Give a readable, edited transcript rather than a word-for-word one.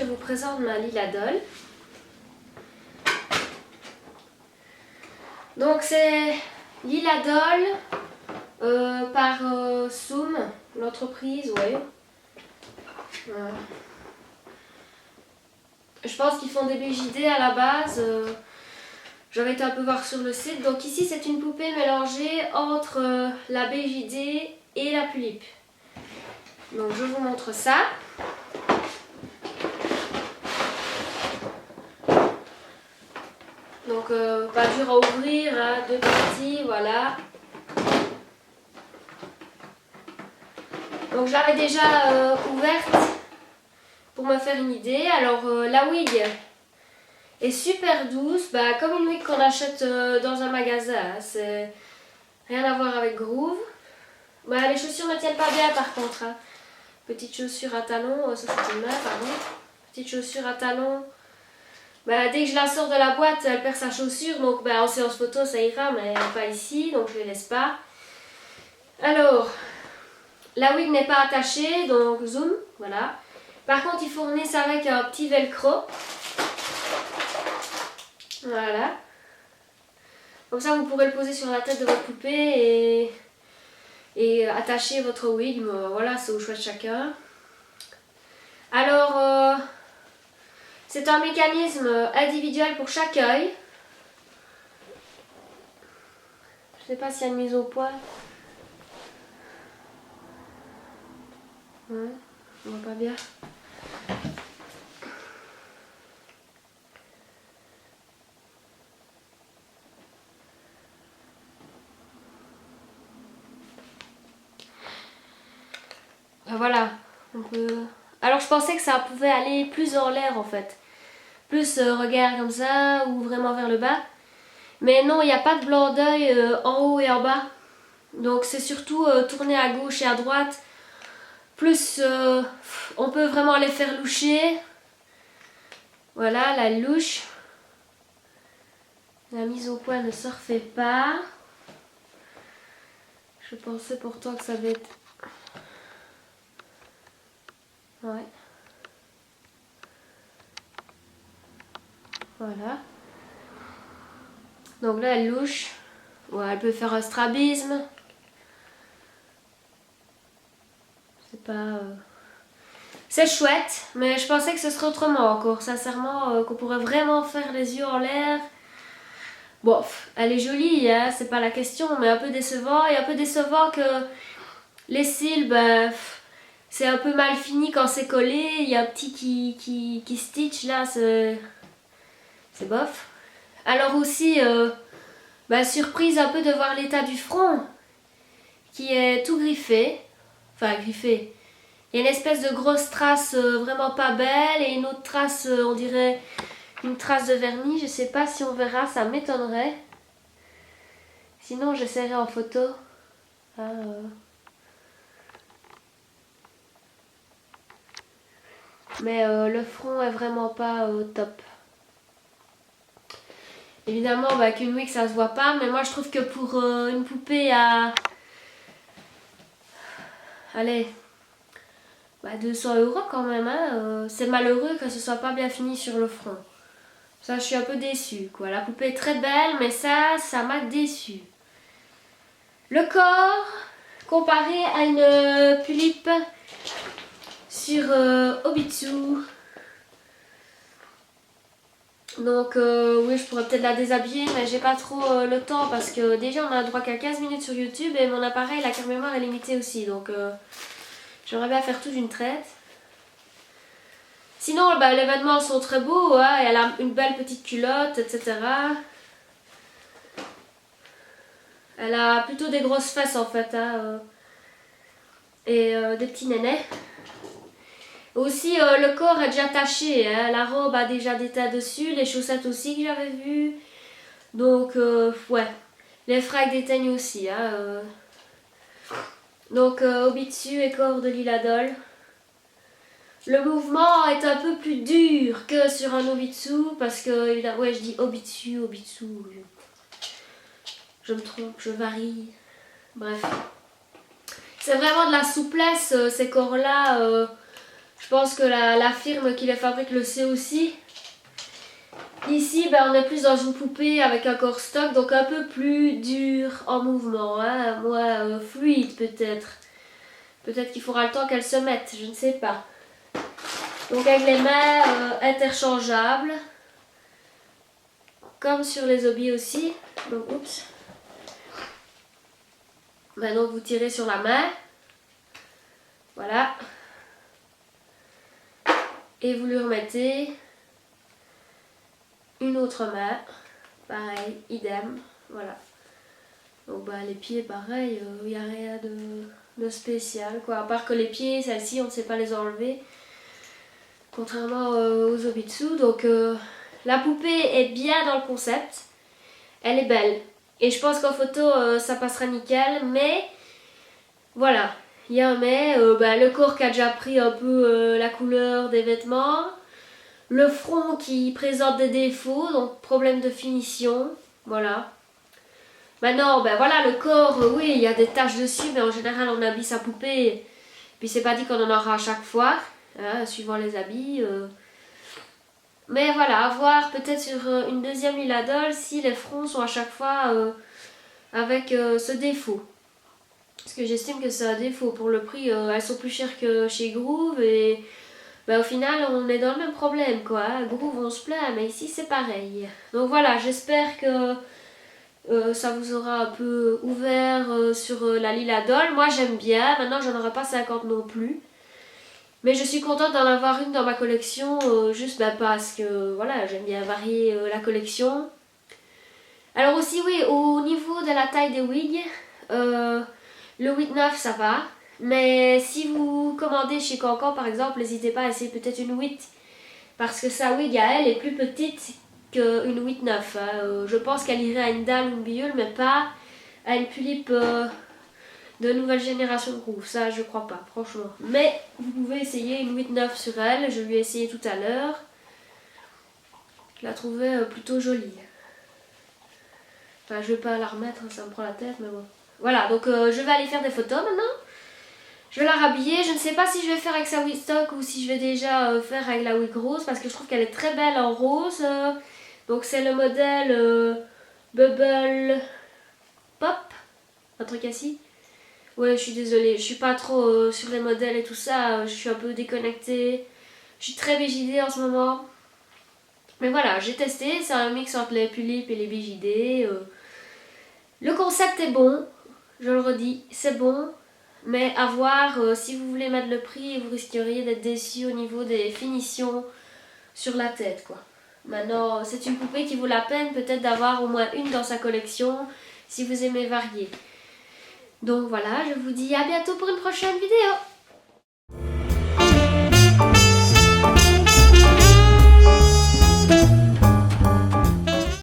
vous présente ma Lila Doll. Donc c'est Lila Doll par Soum, l'entreprise, oui. Je pense qu'ils font des BJD à la base. J'avais été un peu voir sur le site. Donc ici c'est une poupée mélangée entre la BJD et la Pulippe. Donc je vous montre ça. Donc pas dur à ouvrir, hein, deux parties, voilà. Donc je l'avais déjà ouverte pour me faire une idée. Alors la wig est super douce, comme une wig qu'on achète dans un magasin. Hein. C'est rien à voir avec Groove. Les chaussures ne tiennent pas bien par contre. Hein. Petites chaussures à talons, ça c'est une main, pardon. Petites chaussures à talons. Dès que je la sors de la boîte, elle perd sa chaussure. Donc en séance photo ça ira, mais pas ici, donc je ne les laisse pas. Alors, la wig n'est pas attachée, donc zoom, voilà. Par contre, ils fournissent avec un petit velcro. Voilà. Comme ça, vous pourrez le poser sur la tête de votre poupée et attacher votre wig. Voilà, c'est au choix de chacun. Alors, c'est un mécanisme individuel pour chaque œil. Je ne sais pas s'il y a une mise au point. Ouais, on voit pas bien. Voilà. Alors je pensais que ça pouvait aller plus en l'air en fait. Plus regard comme ça ou vraiment vers le bas. Mais non, il n'y a pas de blanc d'œil en haut et en bas. Donc c'est surtout tourner à gauche et à droite. Plus on peut vraiment les faire loucher. Voilà, la louche. La mise au point ne se refait pas. Je pensais pourtant que ça va être... Ouais. Voilà. Donc là, elle louche. Ouais, elle peut faire un strabisme. C'est pas... C'est chouette, mais je pensais que ce serait autrement encore. Sincèrement, qu'on pourrait vraiment faire les yeux en l'air. Bon, elle est jolie, hein, c'est pas la question, mais un peu décevant. Et un peu décevant que les cils, c'est un peu mal fini quand c'est collé. Il y a un petit qui stitch là, c'est bof. Alors aussi, surprise un peu de voir l'état du front, qui est tout griffé. Enfin, griffé. Il y a une espèce de grosse trace vraiment pas belle et une autre trace, on dirait une trace de vernis. Je sais pas si on verra, ça m'étonnerait. Sinon, j'essaierai en photo. Mais le front est vraiment pas top. Évidemment, qu'une wig ça se voit pas, mais moi je trouve que pour une poupée à... Allez, 200 € quand même, hein, c'est malheureux que ce soit pas bien fini sur le front. Ça, je suis un peu déçue, quoi. La poupée est très belle, mais ça m'a déçue. Le corps, comparé à une Pulippe sur Obitsu. Donc oui, je pourrais peut-être la déshabiller, mais j'ai pas trop le temps parce que déjà on a droit qu'à 15 minutes sur YouTube et mon appareil, la carte mémoire est limitée aussi. Donc j'aimerais bien faire tout d'une traite. Sinon, les vêtements sont très beaux, hein, elle a une belle petite culotte, etc. Elle a plutôt des grosses fesses en fait, hein, et des petits nénés. Aussi, le corps est déjà taché, hein, la robe a déjà des tas dessus, les chaussettes aussi que j'avais vues. Donc, ouais, les fringues déteignent aussi. Hein, Donc, Obitsu et corps de Lila Doll. Le mouvement est un peu plus dur que sur un Obitsu parce que, ouais, je dis Obitsu, je me trompe, je varie. Bref. C'est vraiment de la souplesse, ces corps-là. Je pense que la firme qui les fabrique le sait aussi. Ici, ben, on est plus dans une poupée avec un corps stock, donc un peu plus dur en mouvement, hein, moins fluide peut-être. Peut-être qu'il faudra le temps qu'elle se mette, je ne sais pas. Donc avec les mains interchangeables, comme sur les hobbies aussi. Donc oups. Maintenant vous tirez sur la main. Voilà. Et vous lui remettez une autre main. Pareil, idem. Voilà. Donc bah les pieds pareil, il n'y a rien de spécial quoi. À part que les pieds, celles-ci on ne sait pas les enlever. Contrairement aux Obitsu. Donc la poupée est bien dans le concept. Elle est belle. Et je pense qu'en photo ça passera nickel. Mais voilà. Il y a un mais. Le corps qui a déjà pris un peu la couleur des vêtements. Le front qui présente des défauts. Donc problème de finition. Voilà. Maintenant, ben voilà, le corps, oui, il y a des taches dessus, mais en général, on habille sa poupée. Puis c'est pas dit qu'on en aura à chaque fois, hein, suivant les habits. Mais voilà, à voir peut-être sur une deuxième Lila Doll si les fronts sont à chaque fois avec ce défaut. Parce que j'estime que c'est un défaut. Pour le prix, elles sont plus chères que chez Groove et ben, au final, on est dans le même problème, quoi. Hein. Groove, on se plaint, mais ici, c'est pareil. Donc voilà, j'espère que ça vous aura un peu ouvert sur la Lila Doll. Moi j'aime bien, maintenant j'en aurai pas 50 non plus. Mais je suis contente d'en avoir une dans ma collection, juste parce que voilà, j'aime bien varier la collection. Alors aussi oui, au niveau de la taille des wigs, le 8-9 ça va. Mais si vous commandez chez Cancan par exemple, n'hésitez pas à essayer peut-être une 8. Parce que sa wig à elle est plus petite qu'une 8-9. Hein. Je pense qu'elle irait à une dalle ou une billeule, mais pas à une Pulip de nouvelle génération de Groove. Ça, je crois pas, franchement. Mais vous pouvez essayer une 8-9 sur elle. Je lui ai essayé tout à l'heure. Je la trouvais plutôt jolie. Enfin, je vais pas la remettre, ça me prend la tête, mais bon. Voilà, donc je vais aller faire des photos maintenant. Je vais la rhabiller. Je ne sais pas si je vais faire avec sa wig stock ou si je vais déjà faire avec la wig rose parce que je trouve qu'elle est très belle en rose. Donc c'est le modèle Bubble Pop, un truc ainsi. Ouais, je suis désolée, je suis pas trop sur les modèles et tout ça. Je suis un peu déconnectée. Je suis très BJD en ce moment. Mais voilà, j'ai testé. C'est un mix entre les Pulip et les BJD. Le concept est bon. Je le redis, c'est bon. Mais à voir, si vous voulez mettre le prix, vous risqueriez d'être déçu au niveau des finitions sur la tête, quoi. Maintenant, c'est une poupée qui vaut la peine peut-être d'avoir au moins une dans sa collection, si vous aimez varier. Donc voilà, je vous dis à bientôt pour une prochaine vidéo.